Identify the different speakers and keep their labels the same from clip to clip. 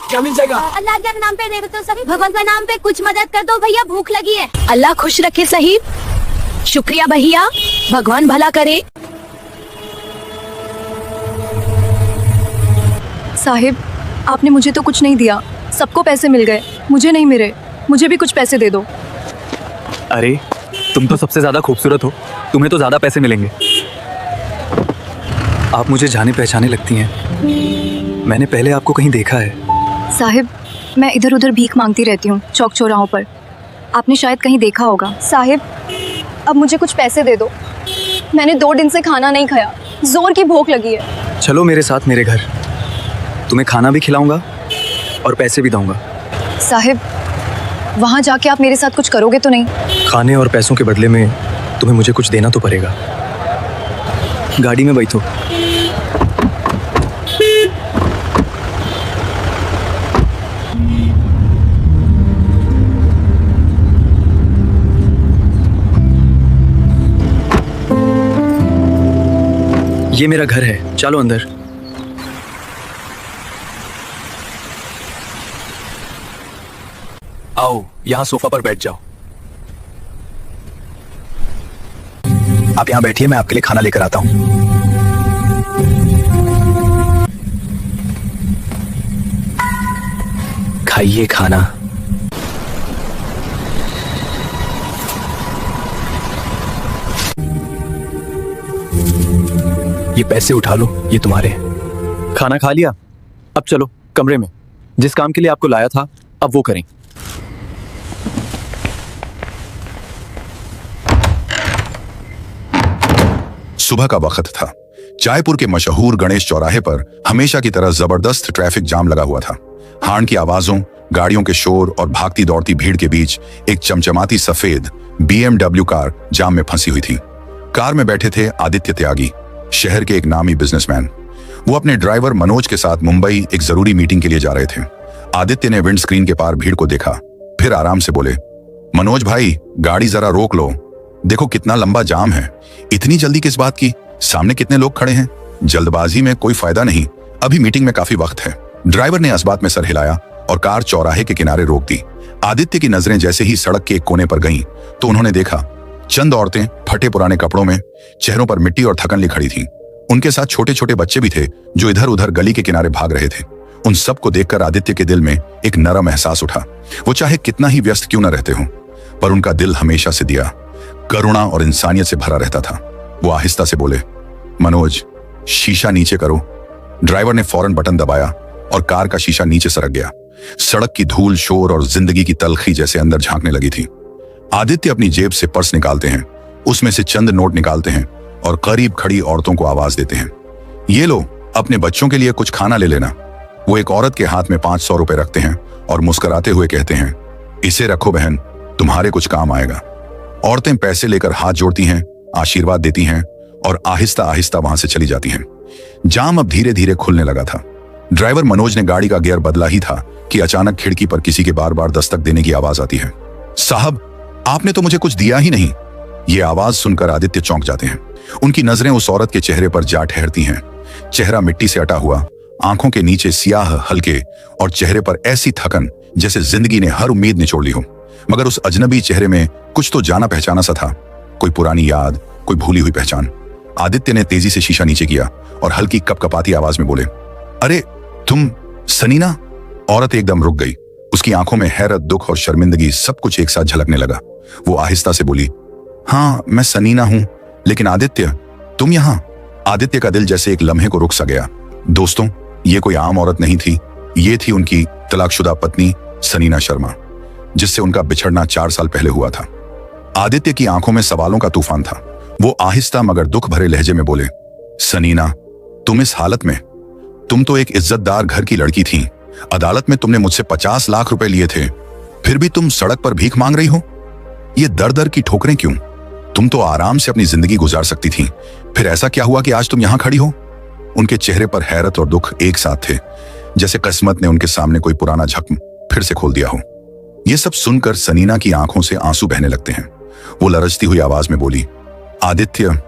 Speaker 1: क्या मिल जाएगा?
Speaker 2: अल्लाह के नाम पे दे दो तो सही, भगवान के नाम पे कुछ मदद कर दो भैया, भूख लगी है। अल्लाह खुश रखे सही। शुक्रिया भैया, भगवान भला करे।
Speaker 3: साहिब, आपने मुझे तो कुछ नहीं दिया, सबको पैसे मिल गए, मुझे नहीं मिले। मुझे भी कुछ पैसे दे दो।
Speaker 4: अरे तुम तो सबसे ज्यादा खूबसूरत हो, तुम्हें तो ज्यादा पैसे मिलेंगे। आप मुझे जाने पहचाने लगती हैं, मैंने पहले आपको कहीं देखा है।
Speaker 3: साहिब, मैं इधर उधर भीख मांगती रहती हूँ चौक चौराहों पर, आपने शायद कहीं देखा होगा। साहिब, अब मुझे कुछ पैसे दे दो, मैंने 2 दिन से खाना नहीं खाया, जोर की भूख लगी है।
Speaker 4: चलो मेरे साथ मेरे घर, तुम्हें खाना भी खिलाऊंगा और पैसे भी दूंगा।
Speaker 3: साहिब, वहाँ जाके आप मेरे साथ कुछ करोगे तो नहीं?
Speaker 4: खाने और पैसों के बदले में तुम्हें मुझे कुछ देना तो पड़ेगा। गाड़ी में बैठो। ये मेरा घर है, चलो अंदर। आओ यहाँ सोफा पर बैठ जाओ। आप यहाँ बैठिए, मैं आपके लिए खाना लेकर आता हूँ। खाइए खाना। ये पैसे उठा लो, ये तुम्हारे हैं। खाना खा लिया? अब चलो कमरे में, जिस काम के लिए आपको लाया था अब वो करें।
Speaker 5: सुबह का वक्त था। जयपुर के मशहूर गणेश चौराहे पर हमेशा की तरह जबरदस्त ट्रैफिक जाम लगा हुआ था। हॉर्न की आवाजों, गाड़ियों के शोर और भागती दौड़ती भीड़ के बीच एक चमचमाती सफेद BMW कार जाम में फंसी हुई थी। कार में बैठे थे आदित्य त्यागी, शहर के एक नामी बिजनेसमैन। वो अपने ड्राइवर मनोज के साथ मुंबई एक जरूरी मीटिंग के लिए जा रहे थे। आदित्य ने विंड स्क्रीन के पार भीड़ को देखा, फिर आराम से बोले, मनोज भाई गाड़ी जरा रोक लो, देखो कितना लंबा जाम है। इतनी जल्दी किस बात की? सामने कितने लोग खड़े हैं? जल्दबाजी में कोई फायदा नहीं, अभी मीटिंग में काफी वक्त है। ड्राइवर ने इस बात में सर हिलाया और कार चौराहे के किनारे रोक दी। आदित्य की नजरें जैसे ही सड़क के एक कोने पर गईं, तो उन्होंने देखा चंद औरतें फटे पुराने कपड़ों में, चेहरों पर मिट्टी और थकन ली खड़ी थीं। उनके साथ छोटे छोटे बच्चे भी थे जो इधर उधर गली के किनारे भाग रहे थे। उन सबको देखकर आदित्य के दिल में एक नरम एहसास उठा। वो चाहे कितना ही व्यस्त क्यों न रहते हों, पर उनका दिल हमेशा से दिया करुणा और इंसानियत से भरा रहता था। वो आहिस्ता से बोले, मनोज शीशा नीचे करो। ड्राइवर ने फौरन बटन दबाया और कार का शीशा नीचे सरक गया। सड़क की धूल, शोर और जिंदगी की तलखी जैसे अंदर झांकने लगी थी। आदित्य अपनी जेब से पर्स निकालते हैं, उसमें से चंद नोट निकालते हैं और करीब खड़ी औरतों को आवाज देते हैं, ये लो अपने बच्चों के लिए कुछ खाना ले लेना। वो एक औरत के हाथ में 500 रुपए रखते हैं और मुस्कुराते हुए कहते हैं, इसे रखो बहन, तुम्हारे कुछ काम आएगा। औरतें पैसे लेकर हाथ जोड़ती हैं, आशीर्वाद देती हैं और आहिस्ता आहिस्ता वहां से चली जाती हैं। जाम अब धीरे धीरे खुलने लगा था। ड्राइवर मनोज ने गाड़ी का गियर बदला ही था कि अचानक खिड़की पर किसी के बार बार दस्तक देने की आवाज आती है। साहब, आपने तो मुझे कुछ दिया ही नहीं। ये आवाज सुनकर आदित्य चौंक जाते हैं। उनकी नजरें उस औरत के चेहरे पर जा ठहरती हैं। चेहरा मिट्टी से अटा हुआ, आंखों के नीचे सियाह हल्के और चेहरे पर ऐसी थकन जैसे जिंदगी ने हर उम्मीद निचोड़ ली हो। मगर उस अजनबी चेहरे में कुछ तो जाना पहचाना सा था, कोई पुरानी याद, कोई भूली हुई पहचान। आदित्य ने तेजी से शीशा नीचे किया और हल्की कपकपाती आवाज में बोले, अरे तुम सनीना? औरत एकदम रुक गई। उसकी आंखों में हैरत, दुख और शर्मिंदगी सब कुछ एक साथ झलकने लगा। वो आहिस्ता से बोली, हाँ मैं सनीना हूं, लेकिन आदित्य तुम यहां? आदित्य का दिल जैसे एक लम्हे को रुक सा गया। दोस्तों, ये कोई आम औरत नहीं थी, ये थी उनकी तलाकशुदा पत्नी सनीना शर्मा, जिससे उनका बिछड़ना 4 साल पहले हुआ था। आदित्य की आंखों में सवालों का तूफान था। वो आहिस्ता मगर दुख भरे लहजे में बोले, सनीना तुम इस हालत में? तुम तो एक इज्जतदार घर की लड़की थी, अदालत में तुमने मुझसे 50 लाख रुपए लिए थे, फिर भी तुम सड़क पर भीख मांग रही हो। ये दर दर की ठोकरें क्यों? तुम तो आराम से अपनी जिंदगी गुजार सकती थी, फिर ऐसा क्या हुआ कि आज तुम यहां खड़ी हो? उनके चेहरे पर हैरत और दुख एक साथ थे, जैसे किस्मत ने उनके सामने कोई पुराना जख्म फिर से खोल दिया हो। ये सब सुनकर सनीना की आंखों से आंसू बहने लगते हैं। वो लरजती हुई आवाज में बोली, आदित्य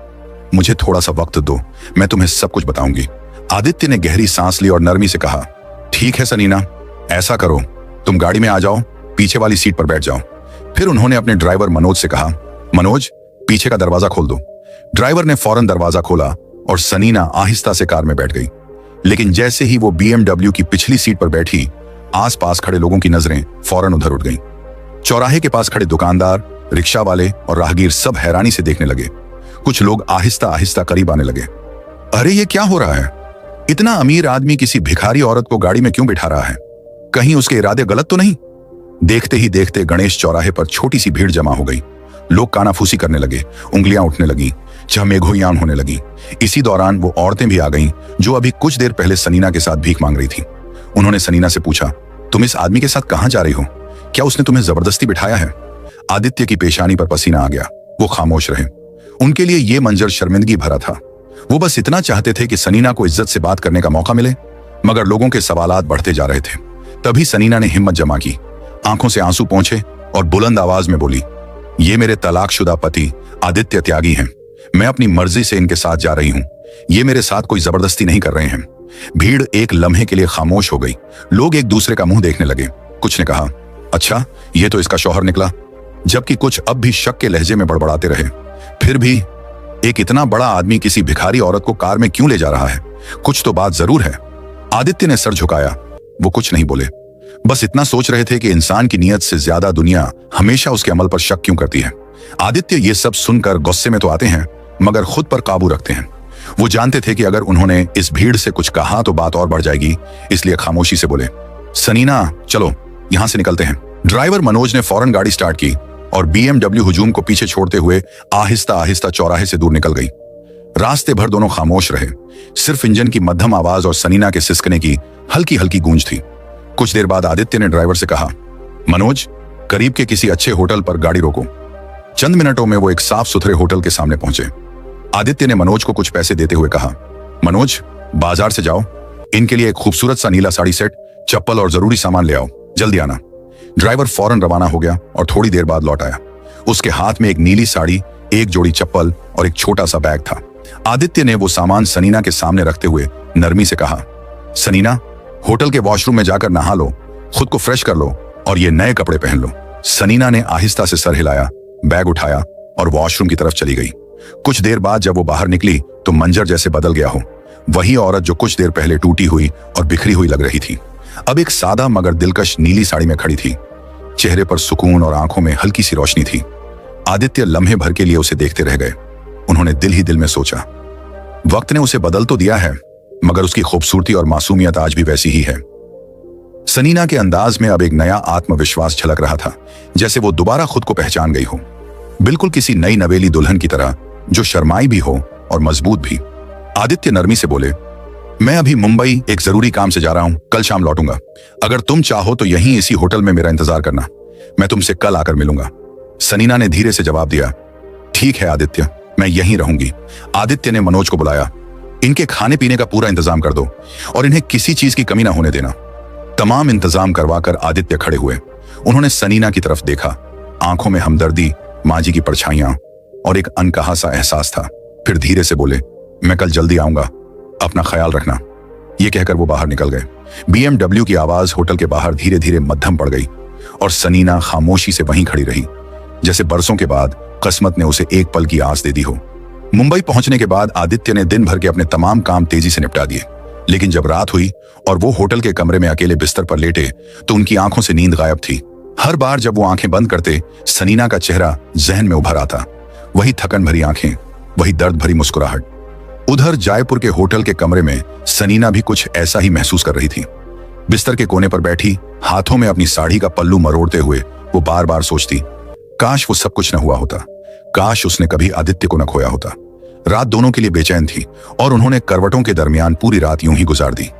Speaker 5: मुझे थोड़ा सा वक्त दो, मैं तुम्हें सब कुछ बताऊंगी। आदित्य ने गहरी सांस ली और नरमी से कहा, ठीक है सनीना, ऐसा करो, तुम गाड़ी में आ जाओ, पीछे वाली सीट पर बैठ जाओ। फिर उन्होंने अपने ड्राइवर मनोज से कहा, मनोज पीछे का दरवाजा खोल दो। ड्राइवर ने फौरन दरवाजा खोला और सनीना आहिस्ता से कार में बैठ गई। लेकिन जैसे ही वो BMW की पिछली सीट पर बैठी, आसपास खड़े लोगों की नजरें फौरन उधर उठ गईं। चौराहे के पास खड़े दुकानदार, रिक्शा वाले और राहगीर सब हैरानी से देखने लगे। कुछ लोग आहिस्ता आहिस्ता करीब आने लगे। अरे ये क्या हो रहा है? इतना अमीर आदमी किसी भिखारी औरत को गाड़ी में क्यों बिठा रहा है? कहीं उसके इरादे गलत तो नहीं? देखते ही देखते गणेश चौराहे पर छोटी सी भीड़ जमा हो गई। लोग कानाफूसी करने लगे, उंगलियां उठने लगी, चहमेघोयान होने लगी। इसी दौरान वो औरतें भी आ गईं जो अभी कुछ देर पहले सनीना के साथ भीख मांग रही थी। उन्होंने सनीना से पूछा, तुम इस आदमी के साथ कहां जा रही हो? क्या उसने तुम्हें जबरदस्ती बिठाया है? आदित्य की पेशानी पर पसीना आ गया। वो खामोश रहे। उनके लिए ये मंजर शर्मिंदगी भरा था। वो बस इतना चाहते थे कि सनीना को इज्जत से बात करने का मौका मिले, मगर लोगों के सवालात बढ़ते जा रहे थे। तभी सनीना ने हिम्मत जमा की, आंखों से आंसू पोंछे और बुलंद आवाज में बोली, ये मेरे तलाकशुदा पति आदित्य त्यागी हैं। मैं अपनी मर्जी से इनके साथ जा रही हूं। ये मेरे साथ कोई जबरदस्ती नहीं कर रहे हैं। भीड़ एक लम्हे के लिए खामोश हो गई। लोग एक दूसरे का मुंह देखने लगे। कुछ ने कहा, अच्छा ये तो इसका शौहर निकला, जबकि कुछ अब भी शक के लहजे में बड़बड़ाते रहे। फिर भी एक इतना बड़ा आदमी किसी भिखारी औरत को कार में क्यों ले जा रहा है? कुछ तो बात जरूर है। आदित्य ने सर झुकाया। वो कुछ नहीं बोले, बस इतना सोच रहे थे कि इंसान की नीयत से ज्यादा दुनिया हमेशा उसके अमल पर शक क्यों करती है। आदित्य ये सब सुनकर गुस्से में तो आते हैं, मगर खुद पर काबू रखते हैं। वो जानते थे कि अगर उन्होंने इस भीड़ से कुछ कहा तो बात और बढ़ जाएगी, इसलिए खामोशी से बोले, सनीना चलो यहां से निकलते हैं। ड्राइवर मनोज ने फौरन गाड़ी स्टार्ट की और BMW हुजूम को पीछे छोड़ते हुए आहिस्ता आहिस्ता चौराहे से दूर निकल गई। रास्ते भर दोनों खामोश रहे। सिर्फ इंजन की मध्यम आवाज और सनीना के सिसकने की हल्की हल्की गूंज थी। कुछ देर बाद आदित्य ने ड्राइवर से कहा, मनोज करीब के किसी अच्छे होटल पर गाड़ी रोको। चंद मिनटों में वो एक साफ सुथरे होटल के सामने पहुंचे। आदित्य ने मनोज को कुछ पैसे देते हुए कहा, मनोज बाजार से जाओ, इनके लिए एक खूबसूरत सा नीला साड़ी सेट, चप्पल और जरूरी सामान ले आओ, जल्दी आना। ड्राइवर फौरन रवाना हो गया और थोड़ी देर बाद लौट आया। उसके हाथ में एक नीली साड़ी, एक जोड़ी चप्पल और एक छोटा सा बैग था। आदित्य ने वो सामान सनीना के सामने रखते हुए नरमी से कहा, सनीना होटल के वॉशरूम में जाकर नहा लो, खुद को फ्रेश कर लो और ये नए कपड़े पहन लो। सनीना ने आहिस्ता से सर हिलाया, बैग उठाया और वॉशरूम की तरफ चली गई। कुछ देर बाद जब वो बाहर निकली तो मंजर जैसे बदल गया हो। वही औरत जो कुछ देर पहले टूटी हुई और बिखरी हुई लग रही थी, अब एक सादा मगर दिलकश नीली साड़ी में खड़ी थी। चेहरे पर सुकून और आंखों में हल्की सी रोशनी थी। आदित्य लम्हे भर के लिए उसे देखते रह गए। उन्होंने दिल ही दिल में सोचा, वक्त ने उसे बदल तो दिया है, मगर उसकी खूबसूरती और मासूमियत आज भी वैसी ही है। सनीना के अंदाज में अब एक नया आत्मविश्वास झलक रहा था, जैसे वो दोबारा खुद को पहचान गई हो, बिल्कुल किसी नई नवेली दुल्हन की तरह, जो शर्माई भी हो और मजबूत भी। आदित्य नरमी से बोले, मैं अभी मुंबई एक जरूरी काम से जा रहा हूं, कल शाम लौटूंगा। अगर तुम चाहो तो यहीं इसी होटल में मेरा इंतजार करना, मैं तुमसे कल आकर मिलूंगा। सनीना ने धीरे से जवाब दिया, ठीक है आदित्य, मैं यहीं रहूंगी। आदित्य ने मनोज को बुलाया, इनके खाने पीने का पूरा इंतजाम कर दो और इन्हें किसी चीज की कमी ना होने देना। तमाम इंतजाम करवाकर आदित्य खड़े हुए। उन्होंने सनीना की तरफ देखा। आंखों में हमदर्दी, माजी की परछाइयां और एक अनकहा सा एहसास था। फिर धीरे से बोले, मैं कल जल्दी आऊंगा, अपना ख्याल रखना। ये कहकर वो बाहर निकल गए। BMW की आवाज होटल के बाहर धीरे धीरे मध्यम पड़ गई और सनीना खामोशी से वहीं खड़ी रही, जैसे बरसों के बाद किस्मत ने उसे एक पल की आस दे दी हो। मुंबई पहुंचने के बाद आदित्य ने दिन भर के अपने तमाम काम तेजी से निपटा दिए, लेकिन जब रात हुई और वो होटल के कमरे में अकेले बिस्तर पर लेटे तो उनकी आंखों से नींद गायब थी। हर बार जब वो आंखें बंद करते, सनीना का चेहरा जहन में उभर आता। वही थकन भरी आंखें, वही दर्द भरी मुस्कुराहट। उधर जयपुर के होटल के कमरे में सनीना भी कुछ ऐसा ही महसूस कर रही थी। बिस्तर के कोने पर बैठी, हाथों में अपनी साड़ी का पल्लू मरोड़ते हुए वो बार बार सोचती, काश वो सब कुछ न हुआ होता, काश उसने कभी आदित्य को न खोया होता। रात दोनों के लिए बेचैन थी और उन्होंने करवटों के दरमियान पूरी रात यूं ही गुजार दी।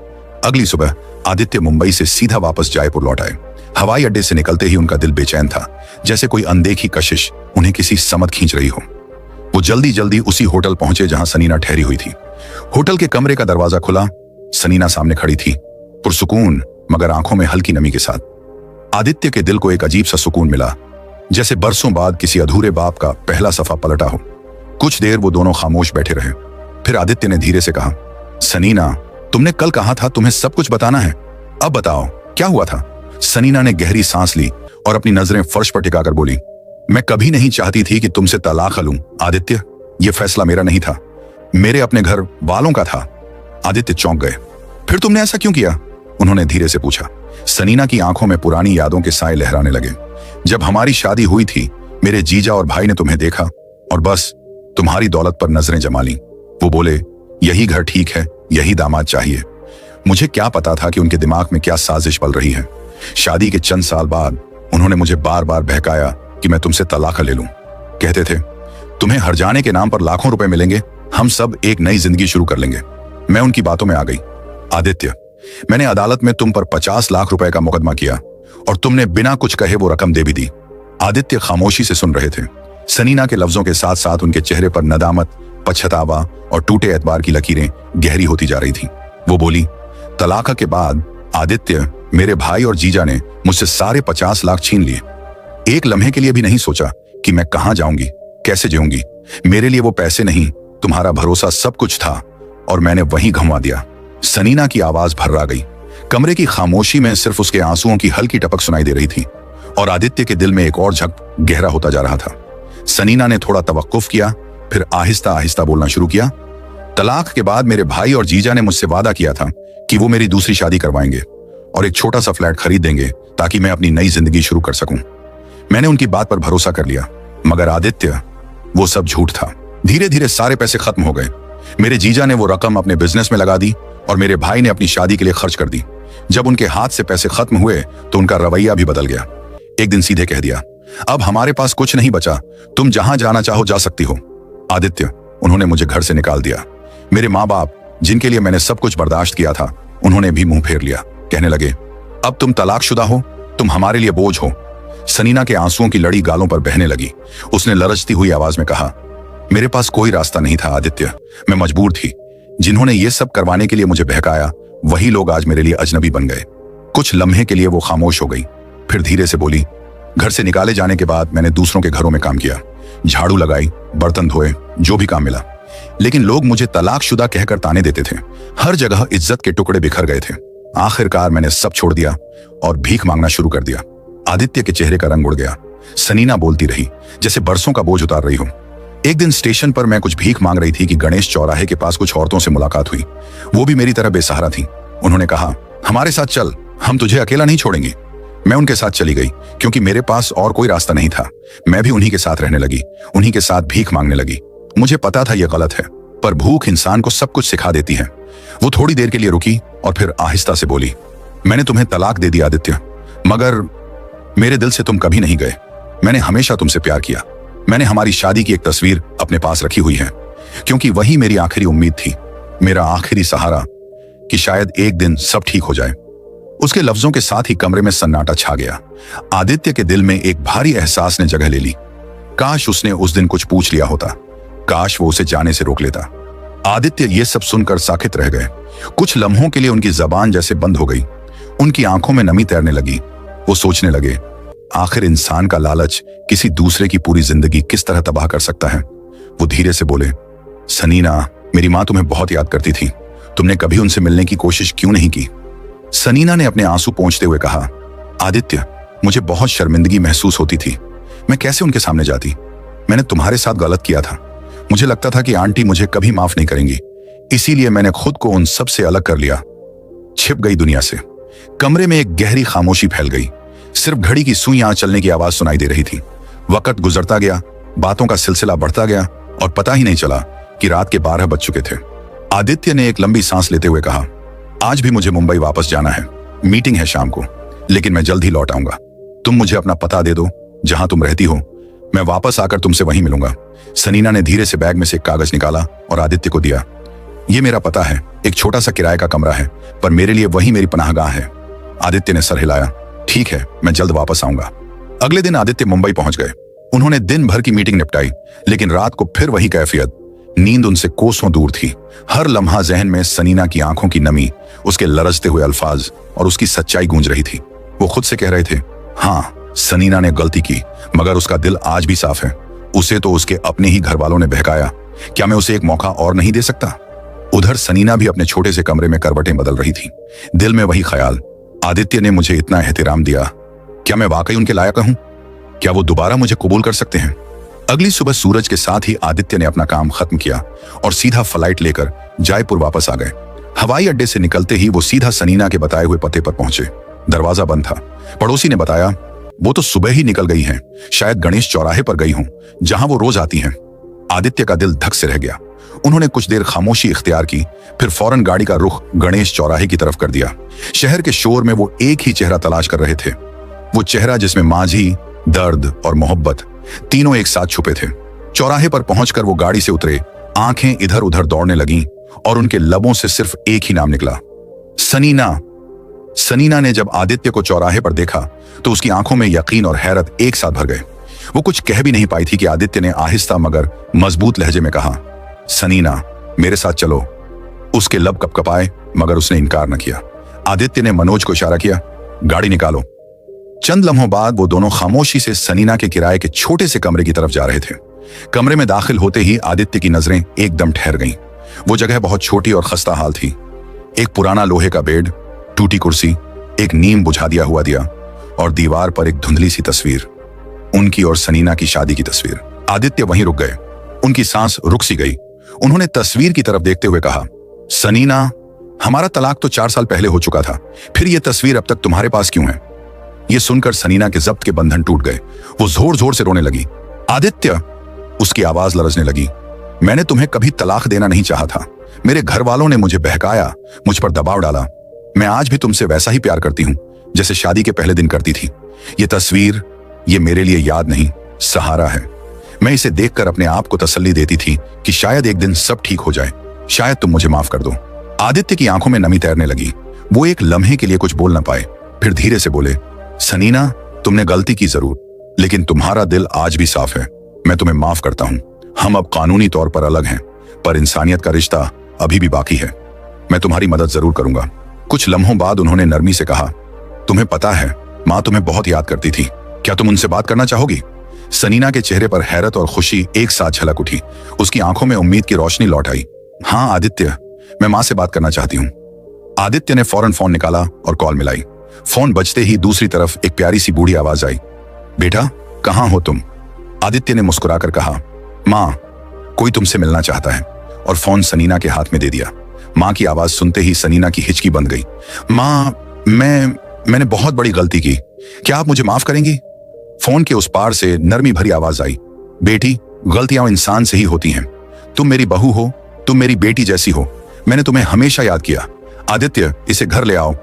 Speaker 5: अगली सुबह आदित्य मुंबई से सीधा वापस जयपुर लौट आए। हवाई अड्डे से निकलते ही उनका दिल बेचैन था, जैसे कोई अनदेखी कशिश उन्हें किसी समत खींच रही हो। वो जल्दी जल्दी उसी होटल पहुंचे जहां सनीना ठहरी हुई थी। होटल के कमरे का दरवाजा खुला। सनीना सामने खड़ी थी, पुरसुकून मगर आंखों में हल्की नमी के साथ। आदित्य के दिल को एक अजीब सा सुकून मिला, जैसे बरसों बाद किसी अधूरे बाप का पहला सफा पलटा हो। कुछ देर वो दोनों खामोश बैठे रहे। फिर आदित्य ने धीरे से कहा, सनीना, तुमने कल कहा था तुम्हें सब कुछ बताना है, अब बताओ, क्या हुआ था? सनीना ने गहरी सांस ली और अपनी नजरें फर्श पर टिकाकर बोली, मैं कभी नहीं चाहती थी कि तुमसे तलाक लूं आदित्य। यह फैसला मेरा नहीं था, मेरे अपने घर वालों का था। आदित्य चौंक गए। फिर तुमने ऐसा क्यों किया? उन्होंने धीरे से पूछा। सनीना की आंखों में पुरानी यादों के साए लहराने लगे। जब हमारी शादी हुई थी, मेरे जीजा और भाई ने तुम्हें देखा और बस तुम्हारी दौलत पर नजरें जमा ली। वो बोले, यही घर ठीक है, यही दामाद चाहिए। मुझे क्या पता था कि उनके दिमाग में क्या साजिश पल रही है। शादी के चंद साल बाद उन्होंने मुझे बार बार बहकाया कि मैं तुमसे तलाक ले लूं। कहते थे, तुम्हें हर जाने के नाम पर लाखों रुपए मिलेंगे, हम सब एक नई जिंदगी शुरू कर लेंगे। मैं उनकी बातों में आ गई। आदित्य, मैंने अदालत में तुम पर 50 लाख रुपए का मुकदमा किया और तुमने बिना कुछ कहे वो रकम दे भी दी। आदित्य खामोशी से सुन रहे थे। सनीना के लफ्जों के साथ साथ उनके चेहरे पर नदामत, पछतावा और टूटे एतबार की लकीरें गहरी होती जा रही थी। वो बोली, तलाक के बाद आदित्य, मेरे भाई और जीजा ने मुझसे सारे 50 लाख छीन लिए। एक लम्हे के लिए भी नहीं सोचा कि मैं कहां जाऊंगी, कैसे जीऊंगी। मेरे लिए वो पैसे नहीं, तुम्हारा भरोसा सब कुछ था और मैंने वहीं घुमा दिया। सनीना की आवाज भर्रा गई। कमरे की खामोशी में सिर्फ उसके आंसुओं की हल्की टपक सुनाई दे रही थी और आदित्य के दिल में एक और झक गहरा होता जा रहा था। सनीना ने थोड़ा तवक्कुफ किया, फिर आहिस्ता आहिस्ता बोलना शुरू किया। तलाक के बाद मेरे भाई और जीजा ने मुझसे वादा किया था कि वो मेरी दूसरी शादी करवाएंगे और एक छोटा सा फ्लैट खरीद देंगे ताकि मैं अपनी नई जिंदगी शुरू कर सकूं। मैंने उनकी बात पर भरोसा कर लिया, मगर आदित्य, वो सब झूठ था। धीरे धीरे सारे पैसे खत्म हो गए। मेरे जीजा ने वो रकम अपने बिजनेस में लगा दी और मेरे भाई ने अपनी शादी के लिए खर्च कर दी। जब उनके हाथ से पैसे खत्म हुए तो उनका रवैया भी बदल गया। एक दिन सीधे कह दिया, अब हमारे पास कुछ नहीं बचा, तुम जहां जाना चाहो जा सकती हो। आदित्य, उन्होंने मुझे घर से निकाल दिया। मेरे माँ बाप, जिनके लिए मैंने सब कुछ बर्दाश्त किया था, उन्होंने भी मुंह फेर लिया। कहने लगे, अब तुम तलाकशुदा हो, तुम हमारे लिए बोझ हो। सनीना के आंसुओं की लड़ी गालों पर बहने लगी। उसने लरजती हुई आवाज में कहा, मेरे पास कोई रास्ता नहीं था आदित्य, मैं मजबूर थी। जिन्होंने ये सब करवाने के लिए मुझे बहकाया, वही लोग आज मेरे लिए अजनबी बन गए। कुछ लम्हे के लिए वो खामोश हो गई, फिर धीरे से बोली, घर से निकाले जाने के बाद मैंने दूसरों के घरों में काम किया, झाड़ू लगाई, बर्तन धोए, जो भी काम मिला। लेकिन लोग मुझे तलाकशुदा कहकर ताने देते थे। हर जगह इज्जत के टुकड़े बिखर गए थे। आखिरकार मैंने सब छोड़ दिया और भीख मांगना शुरू कर दिया। आदित्य के चेहरे का रंग उड़ गया। सनीना बोलती रही, जैसे बरसों का बोझ उतार रही हो। एक दिन स्टेशन पर मैं कुछ भीख मांग रही थी कि गणेश चौराहे के पास कुछ औरतों से मुलाकात हुई। वो भी मेरी तरह बेसहारा थी। उन्होंने कहा, हमारे साथ चल, हम तुझे अकेला नहीं छोड़ेंगे। मैं उनके साथ चली गई क्योंकि मेरे पास और कोई रास्ता नहीं था। मैं भी उन्हीं के साथ रहने लगी, उन्हीं के साथ भीख मांगने लगी। मुझे पता था यह गलत है, पर भूख इंसान को सब कुछ सिखा देती है। वो थोड़ी देर के लिए रुकी और फिर आहिस्ता से बोली, मैंने तुम्हें तलाक दे दिया आदित्य, मगर मेरे दिल से तुम कभी नहीं गए। मैंने हमेशा तुमसे प्यार किया। मैंने हमारी शादी की एक तस्वीर अपने पास रखी हुई है क्योंकि वही मेरी आखिरी उम्मीद थी, मेरा आखिरी सहारा, कि शायद एक दिन सब ठीक हो जाए। उसके लफ्जों के साथ ही कमरे में सन्नाटा छा गया। आदित्य के दिल में एक भारी एहसास ने जगह ले ली। काश उसने उस दिन कुछ पूछ लिया होता, काश वो उसे जाने से रोक लेता। आदित्य ये सब सुनकर साकित रह गए। कुछ लम्हों के लिए उनकी जबान जैसे बंद हो गई। उनकी आंखों में नमी तैरने लगी। वो सोचने लगे, आखिर इंसान का लालच किसी दूसरे की पूरी जिंदगी किस तरह तबाह कर सकता है। वो धीरे से बोले, सनीना, मेरी माँ तुम्हें बहुत याद करती थी, तुमने कभी उनसे मिलने की कोशिश क्यों नहीं की? सनीना ने अपने आंसू पोंछते हुए कहा, आदित्य, मुझे बहुत शर्मिंदगी महसूस होती थी। मैं कैसे उनके सामने जाती? मैंने तुम्हारे साथ गलत किया था। मुझे लगता था कि आंटी मुझे कभी माफ नहीं करेंगी, इसीलिए मैंने खुद को उन सब से अलग कर लिया, छिप गई दुनिया से। कमरे में एक गहरी खामोशी फैल गई। सिर्फ घड़ी की सुइयां चलने की आवाज सुनाई दे रही थी। वक्त गुजरता गया, बातों का सिलसिला बढ़ता गया और पता ही नहीं चला कि रात के 12 बज चुके थे। आदित्य ने एक लंबी सांस लेते हुए कहा, आज भी मुझे मुंबई वापस जाना है, मीटिंग है शाम को, लेकिन मैं जल्द ही लौट आऊंगा। तुम मुझे अपना पता दे दो, जहां तुम रहती हो, मैं वापस आकर तुमसे वहीं मिलूंगा। सनीना ने धीरे से बैग में से एक कागज निकाला और आदित्य को दिया। ये मेरा पता है, एक छोटा सा किराए का कमरा है, पर मेरे लिए वही मेरी पनाहगाह है। आदित्य ने सर हिलाया, ठीक है, मैं जल्द वापस आऊंगा। अगले दिन आदित्य मुंबई पहुंच गए। उन्होंने दिन भर की मीटिंग निपटाई, लेकिन रात को फिर वही कैफियत। नींद उनसे कोसों दूर थी। हर लम्हा जहन में सनीना की आंखों की नमी, उसके लरजते हुए अल्फाज और उसकी सच्चाई गूंज रही थी। वो खुद से कह रहे थे, हाँ, सनीना ने गलती की, मगर उसका दिल आज भी साफ है। उसे तो उसके अपने ही घर वालों ने बहकाया, क्या मैं उसे एक मौका और नहीं दे सकता? उधर सनीना भी अपने छोटे से कमरे में करवटें बदल रही थी। दिल में वही ख्याल, आदित्य ने मुझे इतना एहतराम दिया, क्या मैं वाकई उनके लायक हूं? क्या वो दोबारा मुझे कबूल कर सकते हैं? अगली सुबह सूरज के साथ ही आदित्य ने अपना काम खत्म किया और सीधा फ्लाइट लेकर जयपुर वापस आ गए। हवाई अड्डे से निकलते ही वो सीधा सनीना के बताए हुए पते पर पहुंचे। दरवाजा बंद था। पड़ोसी ने बताया, वो तो सुबह ही निकल गई हैं, शायद गणेश चौराहे पर गई हों, जहां वो रोज आती हैं। आदित्य का दिल धक से रह गया। उन्होंने कुछ देर खामोशी इख्तियार की, फिर फौरन गाड़ी का रुख गणेश चौराहे की तरफ कर दिया। शहर के शोर में वो एक ही चेहरा तलाश कर रहे थे, वो चेहरा जिसमें माझी, दर्द और मोहब्बत तीनों एक साथ छुपे थे। चौराहे पर पहुंचकर वो गाड़ी से उतरे, आंखें इधर उधर दौड़ने लगीं और उनके लबों से सिर्फ एक ही नाम निकला, सनीना। सनीना ने जब आदित्य को चौराहे पर देखा तो उसकी आंखों में यकीन और हैरत एक साथ भर गए। वो कुछ कह भी नहीं पाई थी कि आदित्य ने आहिस्ता मगर मजबूत लहजे में कहा, सनीना मेरे साथ चलो। उसके लब कपकपाए मगर उसने इनकार न किया। आदित्य ने मनोज को इशारा किया, गाड़ी निकालो। चंद लम्हों बाद वो दोनों खामोशी से सनीना के किराए के छोटे से कमरे की तरफ जा रहे थे। कमरे में दाखिल होते ही आदित्य की नजरें एकदम ठहर गईं। वो जगह बहुत छोटी और खस्ता हाल थी। एक पुराना लोहे का बेड, टूटी कुर्सी, एक नीम बुझा दिया हुआ दिया और दीवार पर एक धुंधली सी तस्वीर, उनकी और सनीना की शादी की तस्वीर। आदित्य वहीं रुक गए। उनकी सांस रुक सी गई। उन्होंने तस्वीर की तरफ देखते हुए कहा, सनीना, हमारा तलाक तो 4 साल पहले हो चुका था, फिर यह तस्वीर अब तक तुम्हारे पास क्यों है? यह सुनकर सनीना के जब्त के बंधन टूट गए। वो जोर जोर से रोने लगी। आदित्य, उसकी आवाज लरजने लगी, मैंने तुम्हें कभी तलाक देना नहीं चाहा था। मेरे घर वालों ने मुझे बहकाया, मुझ पर दबाव डाला। मैं आज भी तुमसे वैसा ही प्यार करती हूं जैसे शादी के पहले दिन करती थी। ये तस्वीर, ये मेरे लिए याद नहीं, सहारा है। मैं इसे देखकर अपने आप को तसल्ली देती थी कि शायद एक दिन सब ठीक हो जाए, शायद तुम मुझे माफ कर दो। आदित्य की आंखों में नमी तैरने लगी। वो एक लम्हे के लिए कुछ बोल न पाए, फिर धीरे से बोले, सनीना, तुमने गलती की जरूर, लेकिन तुम्हारा दिल आज भी साफ है। मैं तुम्हें माफ करता हूं। हम अब कानूनी तौर पर अलग हैं, पर इंसानियत का रिश्ता अभी भी बाकी है। मैं तुम्हारी मदद जरूर करूंगा। कुछ लम्हों बाद उन्होंने नरमी से कहा, तुम्हें पता है माँ तुम्हें बहुत याद करती थी, क्या तुम उनसे बात करना चाहोगी? सनीना के चेहरे पर हैरत और खुशी एक साथ झलक उठी। उसकी आंखों में उम्मीद की रोशनी लौट आई। हाँ आदित्य, मैं माँ से बात करना चाहती हूँ। आदित्य ने फौरन फोन निकाला और कॉल मिलाई। फोन बजते ही दूसरी तरफ एक प्यारी सी बूढ़ी आवाज आई, बेटा कहाँ हो तुम? आदित्य ने मुस्कुराकर कहा, माँ, कोई तुमसे मिलना चाहता है, और फोन सनीना के हाथ में दे दिया। माँ की आवाज सुनते ही सनीना की हिचकी बंद गई। माँ, मैंने बहुत बड़ी गलती की, क्या आप मुझे माफ करेंगी? फोन के उस पार से नरमी भरी आवाज आई, बेटी, गलतियां इंसान से ही होती हैं। तुम मेरी बहू हो, तुम मेरी बेटी जैसी हो। मैंने तुम्हें हमेशा याद किया। आदित्य, इसे घर ले आओ।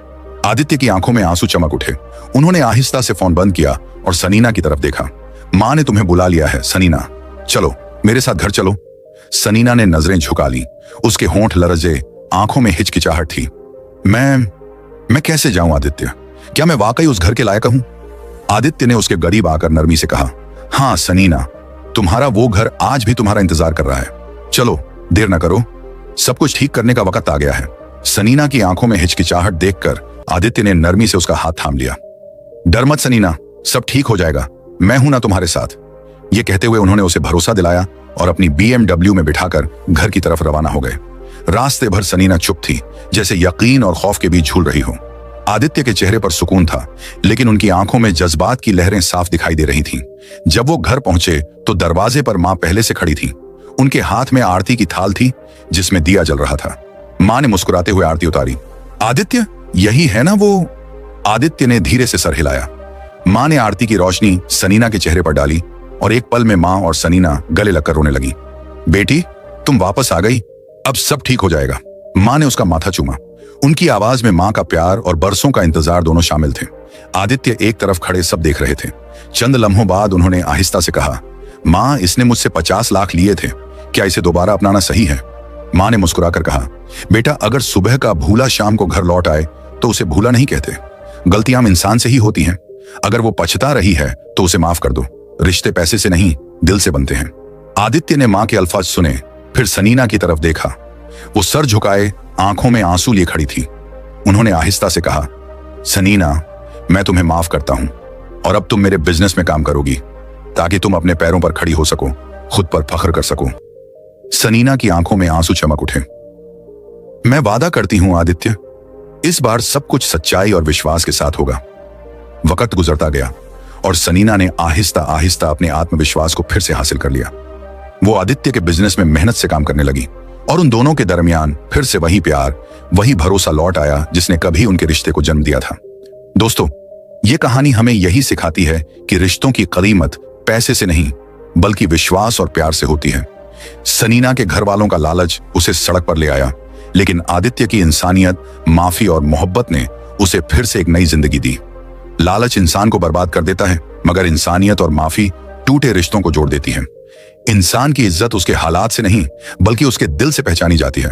Speaker 5: आदित्य की आंखों में आंसू चमक उठे। उन्होंने आहिस्ता से फोन बंद किया और सनीना की तरफ देखा। माँ ने तुम्हें बुला लिया है सनीना, चलो मेरे साथ घर चलो। सनीना ने नजरें झुका ली। उसके होंठ लरजे, आंखों में हिचकिचाहट थी। मैं कैसे जाऊं आदित्य? क्या मैं वाकई उस घर के लायक हूं? आदित्य ने उसके करीब आकर नरमी से कहा, हाँ सनीना, तुम्हारा वो घर आज भी तुम्हारा इंतजार कर रहा है। चलो देर न करो, सब कुछ ठीक करने का वक्त आ गया है। सनीना की आंखों में हिचकिचाहट देखकर आदित्य ने नरमी से उसका हाथ थाम लिया। डर मत सनीना, सब ठीक हो जाएगा, मैं हूं ना तुम्हारे साथ। ये कहते हुए उन्होंने उसे भरोसा दिलाया और अपनी BMW में बिठाकर घर की तरफ रवाना हो गए। रास्ते भर सनीना चुप थी, जैसे यकीन और खौफ के बीच झूल रही हो। आदित्य के चेहरे पर सुकून था, लेकिन उनकी आंखों में जज्बात की लहरें साफ दिखाई दे रही थीं। जब वो घर पहुंचे तो दरवाजे पर माँ पहले से खड़ी थी। उनके हाथ में आरती की थाल थी जिसमें दिया जल रहा था। माँ ने मुस्कुराते हुए आरती उतारी। आदित्य, यही है ना वो? आदित्य ने धीरे से सर हिलाया। माँ ने आरती की रोशनी सनीना के चेहरे पर डाली और एक पल में माँ और सनीना गले लगकर रोने लगी। बेटी, तुम वापस आ गई, अब सब ठीक हो जाएगा। माँ ने उसका माथा चूमा। उनकी आवाज में माँ का प्यार और बरसों का इंतजार दोनों शामिल थे। आदित्य एक तरफ खड़े सब देख रहे थे। चंद लम्हों बाद उन्होंने आहिस्ता से कहा, माँ, इसने मुझसे 50 लाख लिए थे, क्या इसे दोबारा अपनाना सही है? माँ ने मुस्कुराकर कहा, बेटा, अगर सुबह का भूला शाम को घर लौट आए तो उसे भूला नहीं कहते। गलतियां इंसान से ही होती हैं। अगर वो पछता रही है तो उसे माफ कर दो। रिश्ते पैसे से नहीं, दिल से बनते हैं। आदित्य ने माँ के अल्फाज सुने, फिर सनीना की तरफ देखा। वो सर झुकाए, आंखों में आंसू लिए खड़ी थी। उन्होंने आहिस्ता से कहा, सनीना, मैं तुम्हें माफ करता हूं और अब तुम मेरे बिजनेस में काम करोगी ताकि तुम अपने पैरों पर खड़ी हो सको, खुद पर फख्र कर सको। सनीना की आंखों में आंसू चमक उठे। मैं वादा करती हूं आदित्य, इस बार सब कुछ सच्चाई और विश्वास के साथ होगा। वक्त गुजरता गया और सनीना ने आहिस्ता आहिस्ता अपने आत्मविश्वास को फिर से हासिल कर लिया। वो आदित्य के बिजनेस में मेहनत से काम करने लगी और उन दोनों के दरमियान फिर से वही प्यार, वही भरोसा लौट आया जिसने कभी उनके रिश्ते को जन्म दिया था। दोस्तों, ये कहानी हमें यही सिखाती है कि रिश्तों की कीमत पैसे से नहीं बल्कि विश्वास और प्यार से होती है। सनीना के घर वालों का लालच उसे सड़क पर ले आया, लेकिन आदित्य की इंसानियत, माफी और मोहब्बत ने उसे फिर से एक नई जिंदगी दी। लालच इंसान को बर्बाद कर देता है, मगर इंसानियत और माफी टूटे रिश्तों को जोड़ देती है। इंसान की इज्जत उसके हालात से नहीं बल्कि उसके दिल से पहचानी जाती है।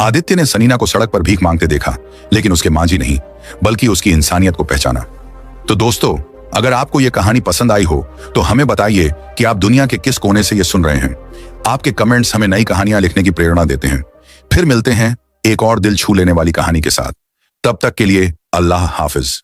Speaker 5: आदित्य ने सनीना को सड़क पर भीख मांगते देखा, लेकिन उसके मांझी नहीं बल्कि उसकी इंसानियत को पहचाना। तो दोस्तों, अगर आपको यह कहानी पसंद आई हो तो हमें बताइए कि आप दुनिया के किस कोने से ये सुन रहे हैं। आपके कमेंट्स हमें नई कहानियां लिखने की प्रेरणा देते हैं। फिर मिलते हैं एक और दिल छू लेने वाली कहानी के साथ। तब तक के लिए अल्लाह हाफिज।